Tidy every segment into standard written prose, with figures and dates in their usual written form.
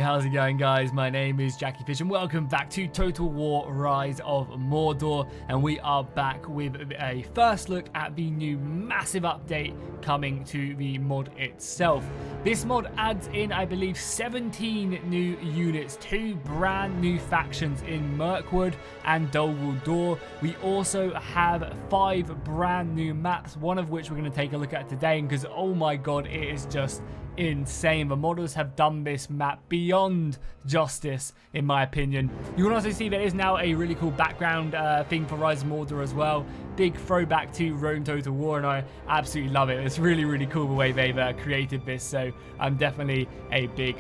how's it going, guys? My name is Jackie Fish and welcome back to Total War Rise of Mordor, and we are back with a first look at the new massive update coming to the mod itself. This mod adds in, I believe, 17 new units, 2 brand new factions in Mirkwood and Dol Guldur. We also have 5 brand new maps, one of which we're going to take a look at today, because oh my god, it is just insane. The modders have done this map beyond justice, in my opinion. You can also see there is now a really cool background thing for Rise of Mordor as well. Big throwback to Rome Total War, and I absolutely love it. It's really, really cool the way they've created this, so I'm definitely a big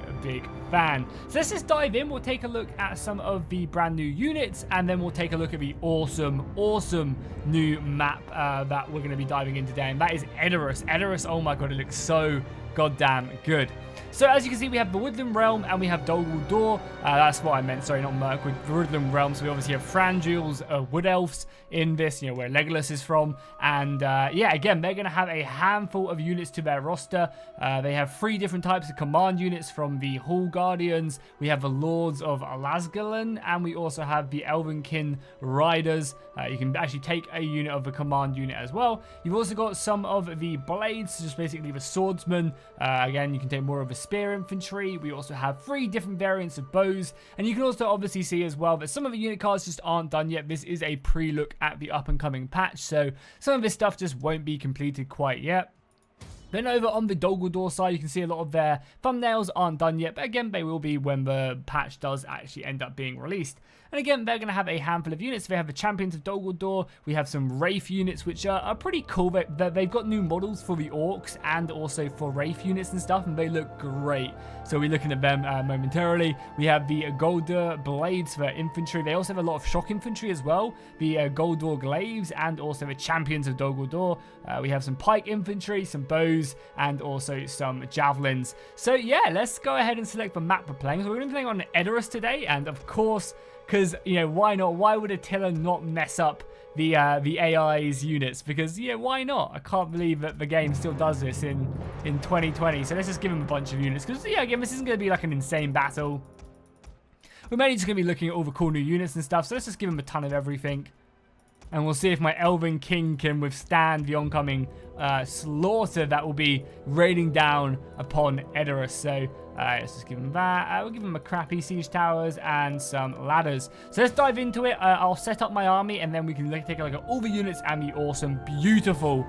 fan. So let's just dive in. We'll take a look at some of the brand new units, and then we'll take a look at the awesome new map that we're going to be diving in today, and that is Edoras. Edoras, oh my god, it looks so goddamn good. So as you can see, we have the Woodland realm and we have Dol Guldur. That's what I meant, sorry, not Mirkwood. The Woodland realm. So we obviously have Franduil's wood elves in this, you know, where Legolas is from. And yeah, again, they're going to have a handful of units to their roster. They have 3 different types of command units from the Hall Guardians. We have the Lords of Lasgalan, and we also have the Elvenkin Riders. You can actually take a unit of the command unit as well. You've also got some of the blades, just basically the swordsmen. Again, you can take more of the spear infantry. We also have 3 different variants of bows, and you can also obviously see as well that some of the unit cards just aren't done yet. This is a pre-look at the up-and-coming patch, so some of this stuff just won't be completed quite yet. Then over on the Dol Guldur side, you can see a lot of their thumbnails aren't done yet, but again, they will be when the patch does actually end up being released. And again, they're going to have a handful of units. They have the Champions of Dol Guldur. We have some Wraith units, which are pretty cool. They've got new models for the Orcs and also for Wraith units and stuff, and they look great. So we're looking at them momentarily. We have the Guldur Blades for infantry. They also have a lot of shock infantry as well. The Guldur Glaives and also the Champions of Dol Guldur. We have some pike infantry, some bows, and also some javelins. So yeah, let's go ahead and select the map we're playing. So we're going to be playing on Edoras today, and of course, because, you know, why not? Why would Attila not mess up the AI's units? Because, yeah, why not? I can't believe that the game still does this in 2020. So let's just give him a bunch of units. Because, yeah, again, this isn't going to be like an insane battle. We're mainly just going to be looking at all the cool new units and stuff. So let's just give him a ton of everything. And we'll see if my Elven King can withstand the oncoming slaughter that will be raining down upon Edoras. So let's just give him that. We'll give him a crappy siege towers and some ladders. So let's dive into it. I'll set up my army, and then we can take a look at all the units and the awesome, beautiful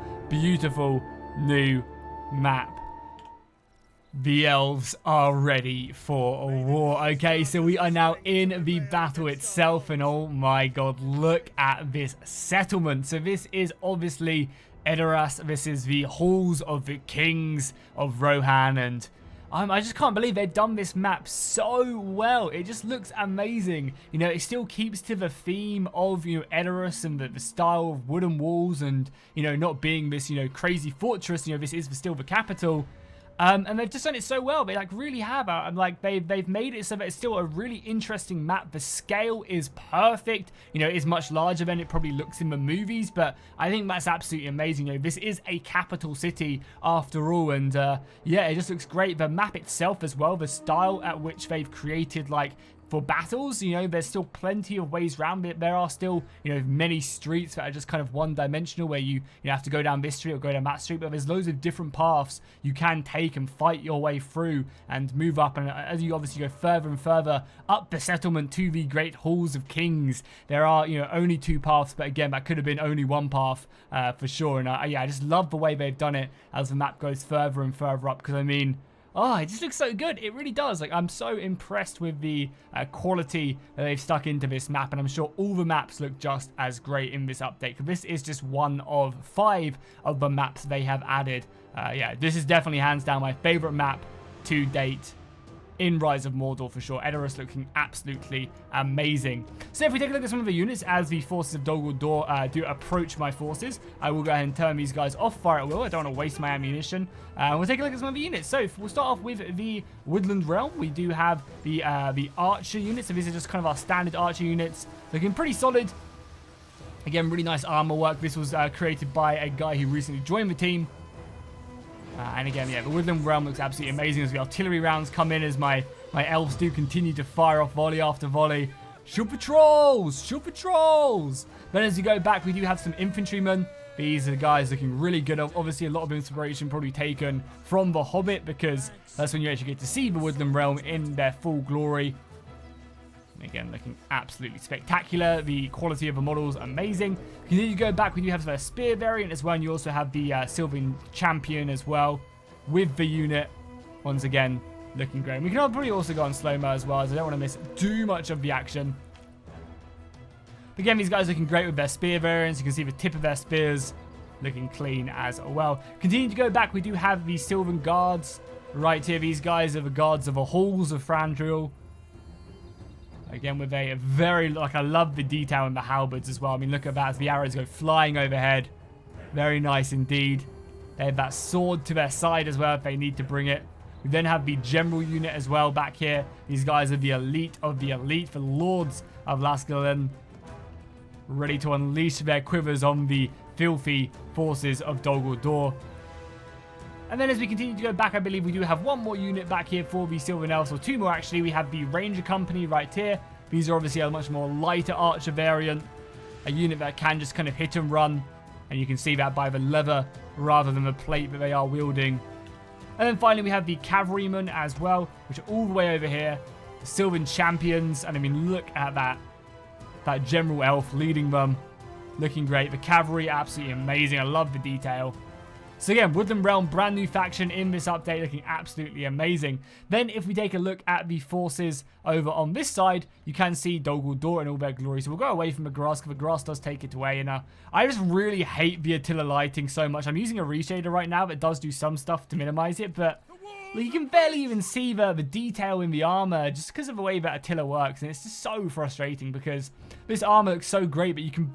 new map. The elves are ready for a war. Okay, so we are now in the battle itself, and oh my god, look at this settlement. So this is obviously Edoras. This is the halls of the kings of Rohan, and I just can't believe they've done this map so well. It just looks amazing. You know, it still keeps to the theme of, you know, Edoras and the style of wooden walls, and, you know, not being this, you know, crazy fortress. You know, this is still the capital. And they've just done it so well. They like really have. Like they've made it so that it's still a really interesting map. The scale is perfect. You know, it's much larger than it probably looks in the movies, but I think that's absolutely amazing. You know, this is a capital city after all, and yeah, it just looks great. The map itself as well, the style at which they've created, like, for battles, you know, there's still plenty of ways around it. There are still, you know, many streets that are just kind of one-dimensional, where you have to go down this street or go down that street, but there's loads of different paths you can take and fight your way through and move up. And as you obviously go further and further up the settlement to the great halls of kings, there are, you know, only 2 paths, but again, that could have been only 1 path for sure. And yeah, I just love the way they've done it as the map goes further and further up, because I mean, oh, it just looks so good. It really does. Like, I'm so impressed with the quality that they've stuck into this map, and I'm sure all the maps look just as great in this update. This is just one of 5 of the maps they have added. Yeah, this is definitely hands down my favorite map to date in Rise of Mordor for sure. Edoras looking absolutely amazing. So if we take a look at some of the units as the forces of Dol Guldur do approach my forces, I will go ahead and turn these guys off fire at will. I don't want to waste my ammunition. We'll take a look at some of the units. So we'll start off with the Woodland realm. We do have the archer units. So these are just kind of our standard archer units, looking pretty solid. Again, really nice armor work. This was created by a guy who recently joined the team. And again, yeah, the Woodland realm looks absolutely amazing as the artillery rounds come in as my My elves do continue to fire off volley after volley. Shoot patrols! Shoot patrols! Then as you go back, we do have some infantrymen. These are the guys looking really good. Obviously, a lot of inspiration probably taken from The Hobbit, because that's when you actually get to see the Woodland Realm in their full glory. Again, looking absolutely spectacular. The quality of the models, amazing. Continue to go back, we do have the spear variant as well, and you also have the Sylvan champion as well with the unit. Once again, looking great. We can probably also go on slow-mo as well, as I don't want to miss too much of the action. Again, these guys looking great with their spear variants. You can see the tip of their spears looking clean as well. Continue to go back, we do have the Sylvan guards right here. These guys are the guards of the halls of Thranduil. Again, with a very, like, I love the detail in the halberds as well. I mean, look at that as the arrows go flying overhead. Very nice indeed. They have that sword to their side as well if they need to bring it. We then have the general unit as well back here. These guys are the elite of the elite, the lords of Lascalain, ready to unleash their quivers on the filthy forces of Dol Guldur. And then as we continue to go back, I believe we do have one more unit back here for the Sylvan Elves, or two more actually. We have the Ranger Company right here. These are obviously a much more lighter archer variant. A unit that can just kind of hit and run. And you can see that by the leather rather than the plate that they are wielding. And then finally we have the Cavalrymen as well, which are all the way over here. The Sylvan Champions. And I mean, look at that. That General Elf leading them. Looking great. The cavalry, absolutely amazing. I love the detail. So again, Woodland Realm, brand new faction in this update, looking absolutely amazing. Then if we take a look at the forces over on this side, you can see Dol Guldur in all their glory. So we'll go away from the grass, because the grass does take it away. And I just really hate the Attila lighting so much. I'm using a reshader right now that does do some stuff to minimize it, but you can barely even see the detail in the armor just because of the way that Attila works. And it's just so frustrating, because this armor looks so great, but you can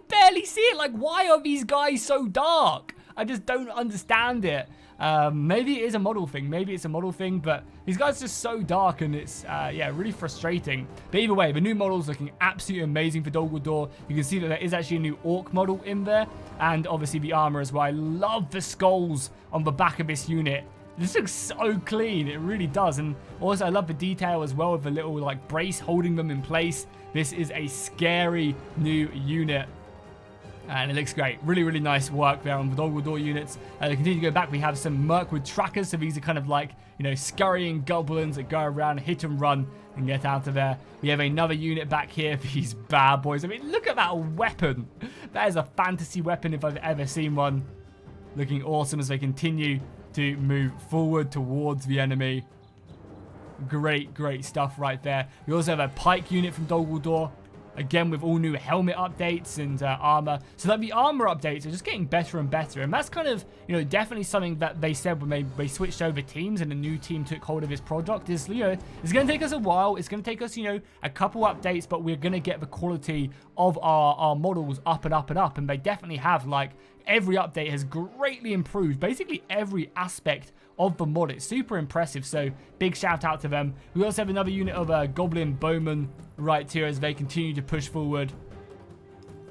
barely see it. Like, why are these guys so dark? I just don't understand it. Maybe it is a model thing. Maybe it's a model thing, but these guys are just so dark, and it's, yeah, really frustrating. But either way, the new model's looking absolutely amazing for Dol Guldur. You can see that there is actually a new orc model in there, and obviously the armor as well. I love the skulls on the back of this unit. This looks so clean. It really does. And also, I love the detail as well with the little, like, brace holding them in place. This is a scary new unit. And it looks great. Really, really nice work there on the Dol Guldur units. Continue to go back. We have some Mirkwood trackers. So these are kind of like, you know, scurrying goblins that go around, hit and run, and get out of there. We have another unit back here. These bad boys. I mean, look at that weapon. That is a fantasy weapon if I've ever seen one. Looking awesome as they continue to move forward towards the enemy. Great, great stuff right there. We also have a pike unit from Dol Guldur. Again, with all new helmet updates and armor. So that the armor updates are just getting better and better. And that's kind of, you know, definitely something that they said when they switched over teams and a new team took hold of this product is, you know, it's going to take us a while. It's going to take us, you know, a couple updates, but we're going to get the quality of our models up and up and up. And they definitely have, like, every update has greatly improved basically every aspect of the mod. It's super impressive, so big shout out to them. We also have another unit of goblin bowmen right here as they continue to push forward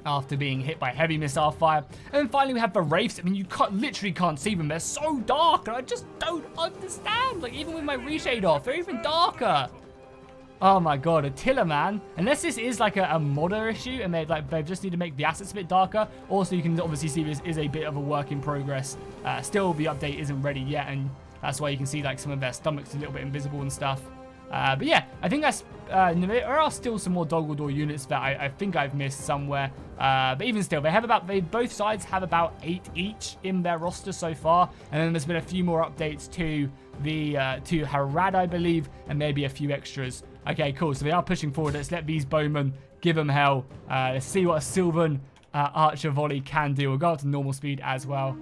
after being hit by heavy missile fire. And then finally we have the wraiths. I mean, you literally can't see them. They're so dark, and I just don't understand. Like, even with my reshade off, they're even darker. Oh my god, Attila, man. Unless this is like a modder issue and they just need to make the assets a bit darker. Also, you can obviously see this is a bit of a work in progress. Still, the update isn't ready yet, and that's why you can see like some of their stomachs a little bit invisible and stuff. But yeah, I think that's there are still some more Dol Guldur units that I think I've missed somewhere. But even still, both sides have about 8 each in their roster so far, and then there's been a few more updates to to Harad, I believe, and maybe a few extras. Okay, cool. So they are pushing forward. Let's let these bowmen give them hell. Let's see what a Sylvan archer volley can do. We'll go up to normal speed as well.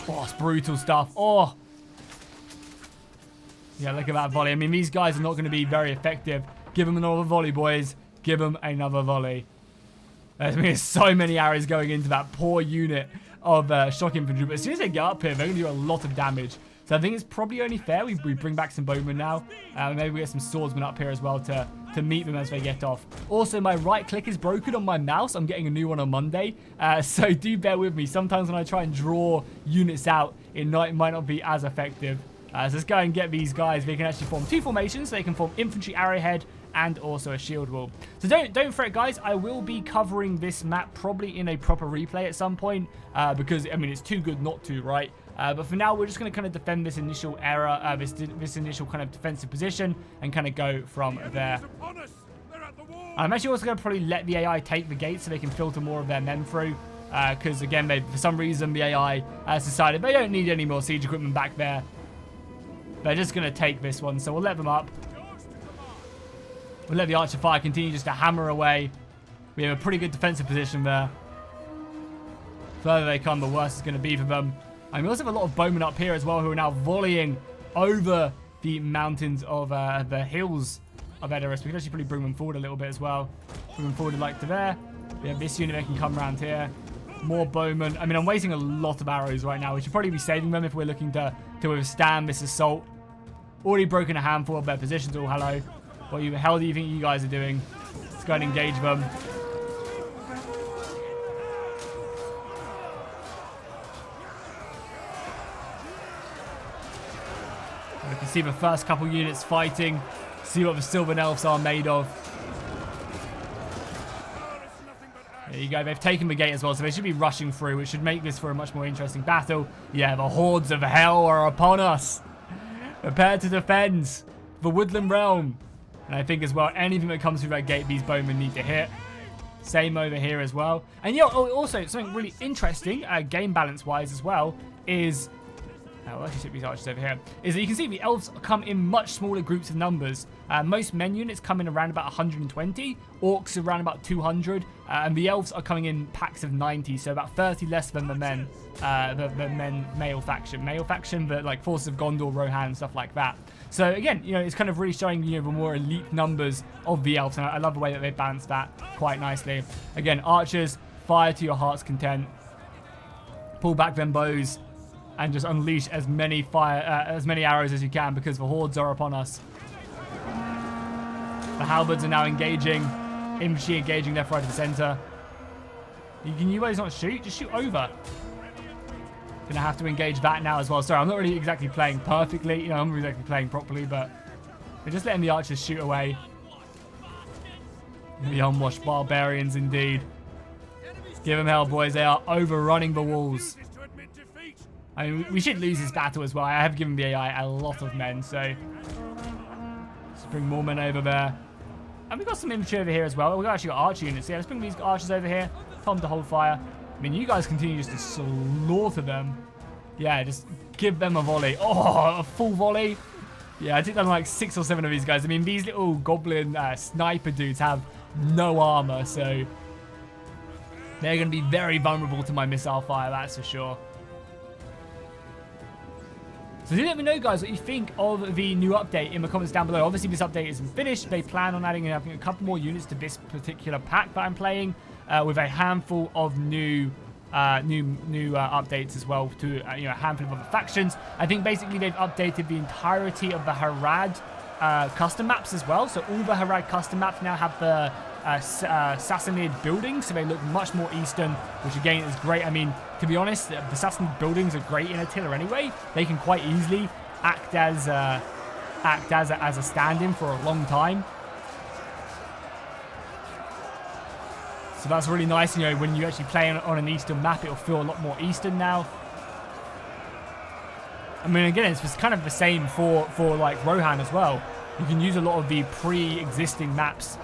Oh, it's brutal stuff. Oh. Yeah, look at that volley. I mean, these guys are not going to be very effective. Give them another volley, boys. Give them another volley. There's so many arrows going into that poor unit of shock infantry. But as soon as they get up here, they're going to do a lot of damage. So I think it's probably only fair we bring back some bowmen now. Maybe we get some swordsmen up here as well to meet them as they get off. Also, my right click is broken on my mouse. I'm getting a new one on Monday. So do bear with me. Sometimes when I try and draw units out, it might not be as effective. So let's go and get these guys. They can actually form 2 formations. So they can form infantry arrowhead and also a shield wall. So don't fret, guys. I will be covering this map probably in a proper replay at some point because, I mean, it's too good not to, right? But for now, we're just going to kind of defend this initial area, this initial kind of defensive position and kind of go from there. I'm actually also going to probably let the AI take the gate so they can filter more of their men through. Because, again, for some reason, the AI has decided they don't need any more siege equipment back there. They're just going to take this one, so we'll let them up. We'll let the archer fire continue just to hammer away. We have a pretty good defensive position there. The further they come, the worse it's going to be for them. And we also have a lot of bowmen up here as well who are now volleying over the mountains of the hills of Edoras. We can actually probably bring them forward a little bit as well. Bring them forward like to there. We have this unit that can come around here. More bowmen. I mean, I'm wasting a lot of arrows right now. We should probably be saving them if we're looking to withstand this assault. Already broken a handful of their positions. Oh, hello. What the hell do you think you guys are doing? Let's go and engage them. We can see the first couple units fighting. See what the Sylvan Elves are made of. There you go. They've taken the gate as well, so they should be rushing through, which should make this for a much more interesting battle. Yeah, the hordes of hell are upon us. Prepare to defend the Woodland realm. And I think as well, anything that comes through that gate, these bowmen need to hit. Same over here as well. And yeah, also something really interesting, game balance-wise as well, is... I'll actually ship these archers over here. Is that you can see the elves come in much smaller groups of numbers. Most men units come in around about 120, orcs around about 200, and the elves are coming in packs of 90, so about 30 less than the men, male faction, but like Forces of Gondor, Rohan, stuff like that. So again, you know, it's kind of really showing, you know, the more elite numbers of the elves, and I love the way that they balance that quite nicely. Again, archers, fire to your heart's content. Pull back them bows and just unleash as many arrows as you can because the hordes are upon us. The halberds are now engaging. Infantry engaging left, right, to the center. Can you guys not shoot? Just shoot over. Gonna have to engage that now as well. Sorry, I'm not really exactly playing perfectly. You know, I'm not exactly playing properly, but we're just letting the archers shoot away. The unwashed barbarians, indeed. Give them hell, boys. They are overrunning the walls. I mean, we should lose this battle as well. I have given the AI a lot of men, so let's bring more men over there. And we've got some infantry over here as well. We've actually got archer units here. Let's bring these archers over here. Tell them to hold fire. I mean, you guys continue just to slaughter them. Yeah, just give them a volley. Oh, a full volley. Yeah, I think done like 6 or 7 of these guys. I mean, these little goblin sniper dudes have no armor, so they're going to be very vulnerable to my missile fire, that's for sure. So do let me know, guys, what you think of the new update in the comments down below. Obviously, this update isn't finished. They plan on adding, I think, a couple more units to this particular pack that I'm playing, with a handful of new updates as well to you know, a handful of other factions. I think basically they've updated the entirety of the Harad custom maps as well. So all the Harad custom maps now have the Sassanid buildings, so they look much more eastern, which again is great. I mean, to be honest, the Sassanid buildings are great in Attila anyway. They can quite easily act as a stand-in for a long time. So that's really nice, you know, when you actually play on an eastern map, it'll feel a lot more eastern now. I mean, again, it's just kind of the same for like Rohan as well. You can use a lot of the pre-existing maps,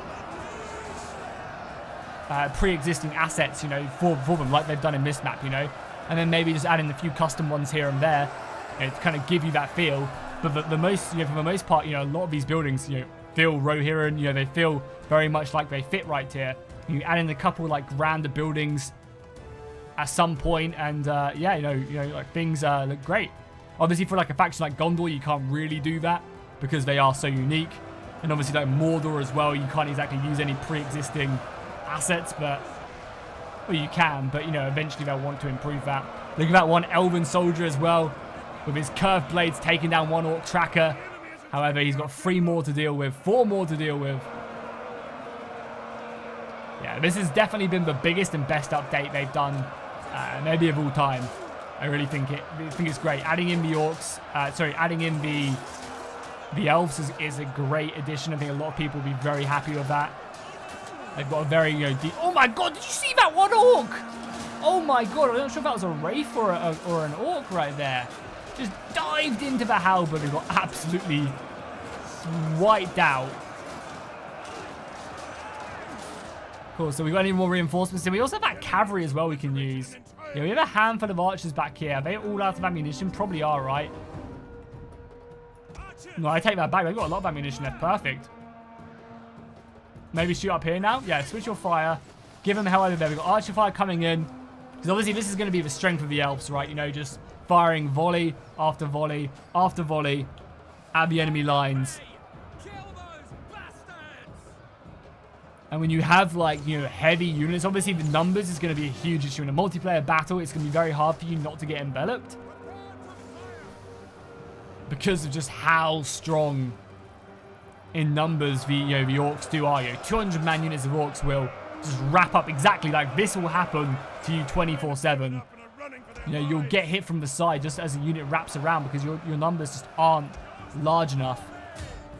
pre-existing assets, you know, for them, like they've done in this map, you know, and then maybe just add in a few custom ones here and there, you know, to kind of give you that feel. But the most, you know, for the most part, you know, a lot of these buildings, you know, feel Rohirrim, you know, they feel very much like they fit right here. You add in a couple like grander buildings at some point, and yeah, you know, like things look great. Obviously, for like a faction like Gondor, you can't really do that because they are so unique, and obviously like Mordor as well, you can't exactly use any pre-existing assets, but well, you can, but you know, eventually they'll want to improve that. Look at that one Elven soldier as well, with his curved blades taking down one orc tracker. However, he's got 3 more to deal with, 4 more to deal with. Yeah, this has definitely been the biggest and best update they've done, maybe of all time. I really think it's great. Adding in the orcs, adding in the elves is a great addition. I think a lot of people will be very happy with that. They've got a very, deep... Oh my god, did you see that one orc? Oh my god, I'm not sure if that was a wraith or an orc right there. Just dived into the halberd and got absolutely wiped out. Cool, so we've got any more reinforcements. So we also have that cavalry as well we can use. Yeah, we have a handful of archers back here. Are they all out of ammunition? Probably are, right? No, I take that back. They've got a lot of ammunition. They're perfect. Maybe shoot up here now? Yeah, switch your fire. Give them hell over there. We've got archer fire coming in. Because obviously this is going to be the strength of the elves, right? You know, just firing volley after volley after volley at the enemy lines. And when you have, like, heavy units, obviously the numbers is going to be a huge issue. In a multiplayer battle, it's going to be very hard for you not to get enveloped. Because of just how strong in numbers the orcs are. 200-man units of orcs will just wrap up exactly like this will happen to you 24/7. You'll get hit from the side just as the unit wraps around because your numbers just aren't large enough.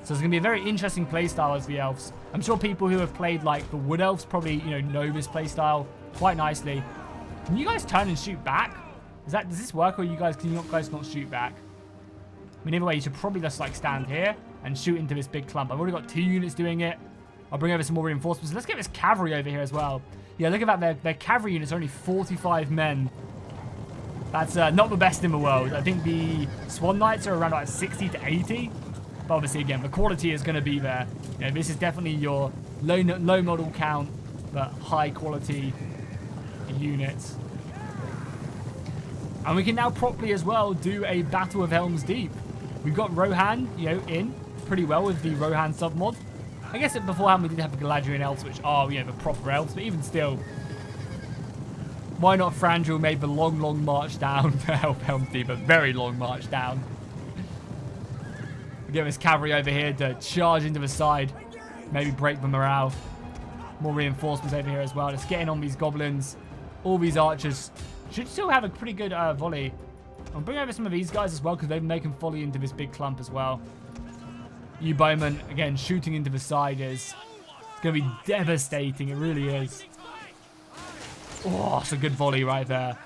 So it's going to be a very interesting playstyle as the elves. I'm sure people who have played like the wood elves probably, know this playstyle quite nicely. Can you guys turn and shoot back? Does this work, or can you guys not shoot back? I mean, either way, you should probably just like stand here and shoot into this big clump. I've already got 2 units doing it. I'll bring over some more reinforcements. Let's get this cavalry over here as well. Yeah, look at that. Their cavalry units are only 45 men. That's not the best in the world. I think the Swan Knights are around like 60 to 80. But obviously, again, the quality is going to be there. This is definitely your low model count, but high quality units. And we can now properly as well do a Battle of Helm's Deep. We've got Rohan, in pretty well with the Rohan submod. I guess beforehand we did have the Galadriel elves, which are, the proper elves, but even still, why not Frandril made the long march down to help Helm's Deep, a very long march down. We get this cavalry over here to charge into the side, maybe break the morale. More reinforcements over here as well. Just getting on these goblins. All these archers should still have a pretty good volley. I'll bring over some of these guys as well because they can volley into this big clump as well. You bowmen, again, shooting into the side is going to be devastating. It really is. Oh, it's a good volley right there.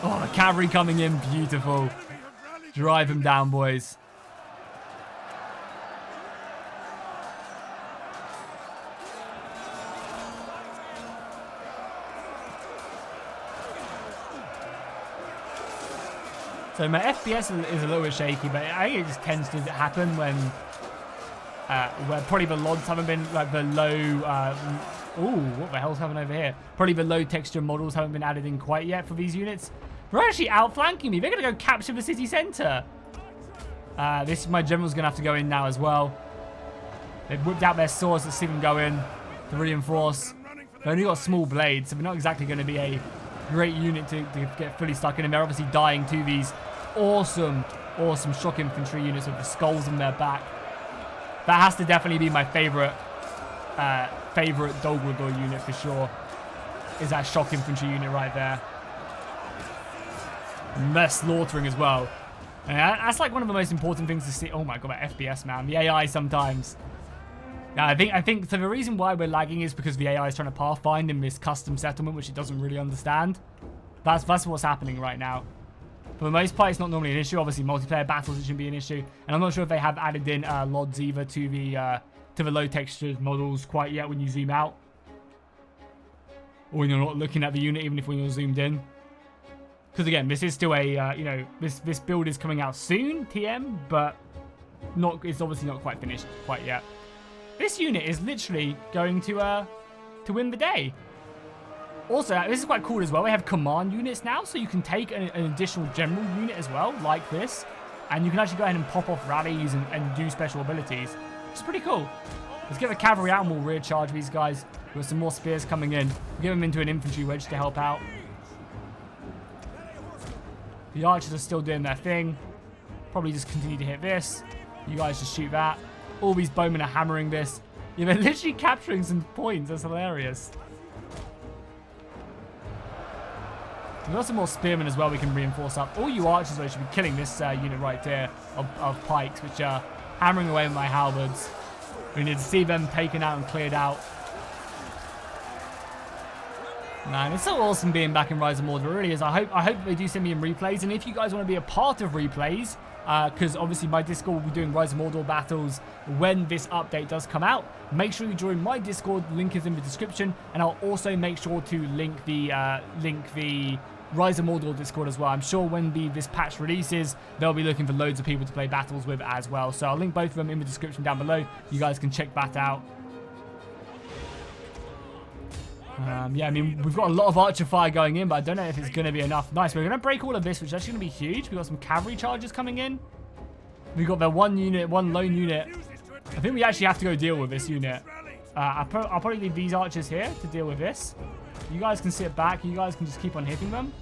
Oh, the cavalry coming in. Beautiful. Drive them down, boys. So my FPS is a little bit shaky, but I think it just tends to happen when where probably the LODs haven't been, like the low... ooh, what the hell's happening over here? Probably the low texture models haven't been added in quite yet for these units. They're actually outflanking me. They're going to go capture the city centre. My general's going to have to go in now as well. They've whipped out their swords to see them go in to reinforce. They've only got small blades, so they're not exactly going to be a great unit to get fully stuck in. And they're obviously dying to these awesome shock infantry units with the skulls on their back. That has to definitely be my favorite Dol Guldur unit for sure. Is that shock infantry unit right there. And they're slaughtering as well. And that's like one of the most important things to see. Oh my god, that FPS, man. The AI sometimes. Now, I think so the reason why we're lagging is because the AI is trying to pathfind in this custom settlement, which it doesn't really understand. That's what's happening right now. For the most part, it's not normally an issue. Obviously, multiplayer battles, it shouldn't be an issue. And I'm not sure if they have added in LODs either to the low textured models quite yet when you zoom out. Or when you're not looking at the unit, even if when you're zoomed in. Because again, this is still a, this build is coming out soon, TM, but it's obviously not quite finished quite yet. This unit is literally going to win the day. Also, this is quite cool as well. We have command units now, so you can take an additional general unit as well, like this. And you can actually go ahead and pop off rallies and do special abilities. Which is pretty cool. Let's get the cavalry out and we'll rear charge these guys. We've got some more spears coming in. We'll give them into an infantry wedge to help out. The archers are still doing their thing. Probably just continue to hit this. You guys just shoot that. All these bowmen are hammering this. Yeah, they're literally capturing some points. That's hilarious. We've got some more spearmen as well we can reinforce up. All you archers, though, should be killing this unit right here of pikes, which are hammering away with my halberds. We need to see them taken out and cleared out. Man, it's so awesome being back in Rise of Mordor. It really is. I hope they do send me in replays. And if you guys want to be a part of replays, because obviously my Discord will be doing Rise of Mordor battles when this update does come out, make sure you join my Discord. Link is in the description. And I'll also make sure to link the Rise of Mordor Discord as well. I'm sure when this patch releases, they'll be looking for loads of people to play battles with as well. So I'll link both of them in the description down below. You guys can check that out. Yeah, I mean, we've got a lot of archer fire going in, but I don't know if it's going to be enough. Nice, we're going to break all of this, which is actually going to be huge. We've got some cavalry charges coming in. We've got their one lone unit. I think we actually have to go deal with this unit. I'll probably leave these archers here to deal with this. You guys can sit back. You guys can just keep on hitting them.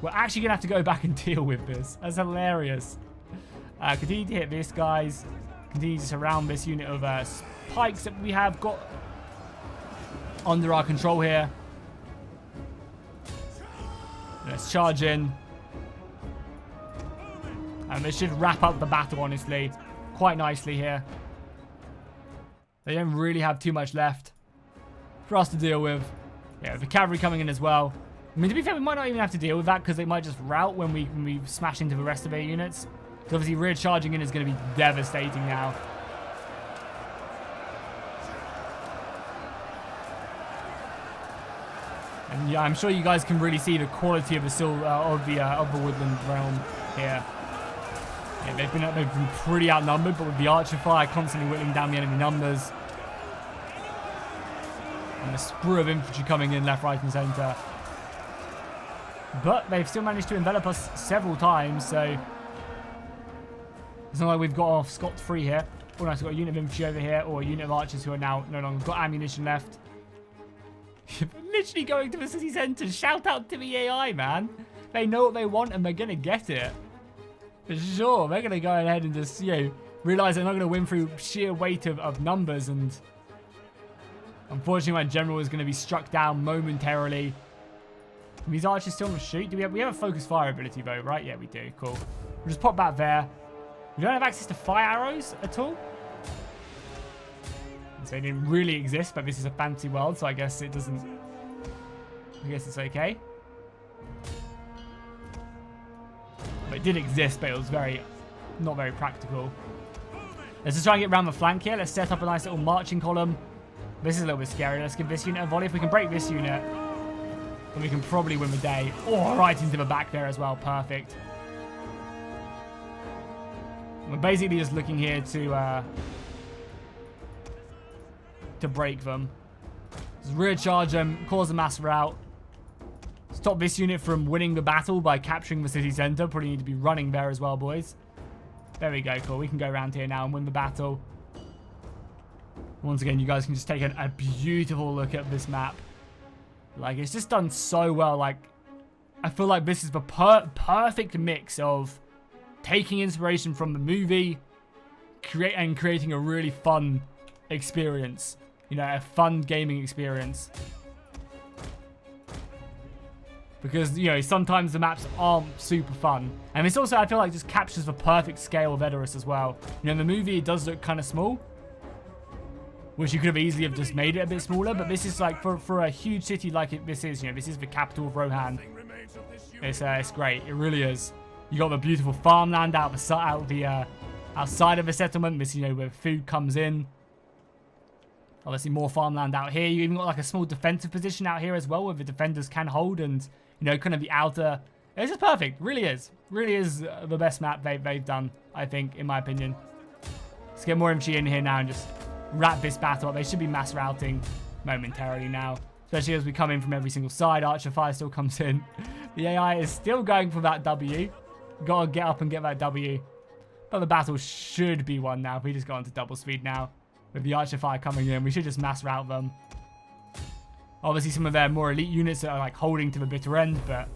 We're actually going to have to go back and deal with this. That's hilarious. Continue to hit this, guys. Continue to surround this unit of pikes that we have got under our control here. Let's charge in. And this should wrap up the battle, honestly, quite nicely here. They don't really have too much left for us to deal with. Yeah, the cavalry coming in as well. I mean, to be fair, we might not even have to deal with that because they might just rout when we smash into the rest of their units. So obviously, rear charging in is going to be devastating now. And yeah, I'm sure you guys can really see the quality of the Woodland realm here. Yeah, they've been pretty outnumbered, but with the archer fire constantly whittling down the enemy numbers, and the sprue of infantry coming in left, right, and centre. But they've still managed to envelop us several times, so it's not like we've got off scot-free here. Oh, nice, we've got a unit of infantry over here, or a unit of archers who are now no longer got ammunition left. Literally going to the city centre. Shout out to the AI, man. They know what they want and they're going to get it. For sure. They're going to go ahead and just, realise they're not going to win through sheer weight of numbers. And unfortunately, my general is going to be struck down momentarily. These archers still want to shoot. We have a focus fire ability, though, right? Yeah, we do. Cool. We'll just pop that there. We don't have access to fire arrows at all. So it didn't really exist, but this is a fantasy world, so I guess it doesn't... I guess it's okay. But it did exist, but it was not very practical. Let's just try and get around the flank here. Let's set up a nice little marching column. This is a little bit scary. Let's give this unit a volley. If we can break this unit, then we can probably win the day. Oh, right into the back there as well. Perfect. We're basically just looking here to break them. Just rear charge them, cause a mass rout. Stop this unit from winning the battle by capturing the city centre. Probably need to be running there as well, boys. There we go, cool. We can go around here now and win the battle. Once again, you guys can just take a beautiful look at this map. Like, it's just done so well. Like, I feel like this is the perfect mix of taking inspiration from the movie and creating a really fun experience. A fun gaming experience. Because, sometimes the maps aren't super fun. And it's also, I feel like, just captures the perfect scale of Edoras as well. In the movie, it does look kind of small. Which you could have easily just made it a bit smaller. But this is, like, for a huge city like this is, this is the capital of Rohan. It's great. It really is. You got the beautiful farmland outside of the settlement. This, where food comes in. Obviously, more farmland out here. You even got like a small defensive position out here as well, where the defenders can hold, and kind of the outer. It's just perfect. Really is. Really is the best map they've done, I think, in my opinion. Let's get more infantry in here now and just wrap this battle up. They should be mass routing momentarily now, especially as we come in from every single side. Archer fire still comes in. The AI is still going for that W. Gotta get up and get that W. But the battle should be won now. If we just go into double speed now. With the archer fire coming in, we should just mass rout them. Obviously, some of their more elite units that are like holding to the bitter end, but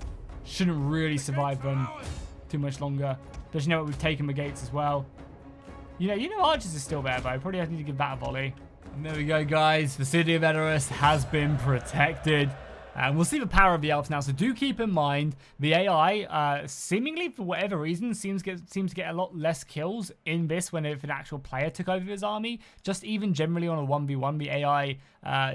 shouldn't really survive them too much longer. Especially now that we've taken the gates as well. Archers are still there, though. Probably need to give that a volley. And there we go, guys. The city of Edoras has been protected. And we'll see the power of the elves now. So do keep in mind the AI, seemingly for whatever reason, seems to get a lot less kills in this when if an actual player took over his army. Just even generally on a 1v1, the AI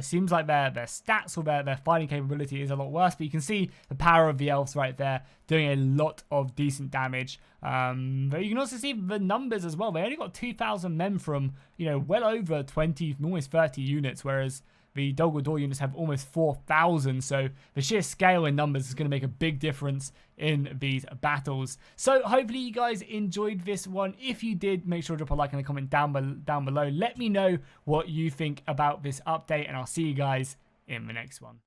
seems like their stats or their fighting capability is a lot worse. But you can see the power of the elves right there, doing a lot of decent damage. But you can also see the numbers as well. They only got 2,000 men from, well over 20, almost 30 units, whereas the Dol Guldur units have almost 4,000, so the sheer scale in numbers is going to make a big difference in these battles. So hopefully you guys enjoyed this one. If you did, make sure to drop a like and a comment down below. Let me know what you think about this update, and I'll see you guys in the next one.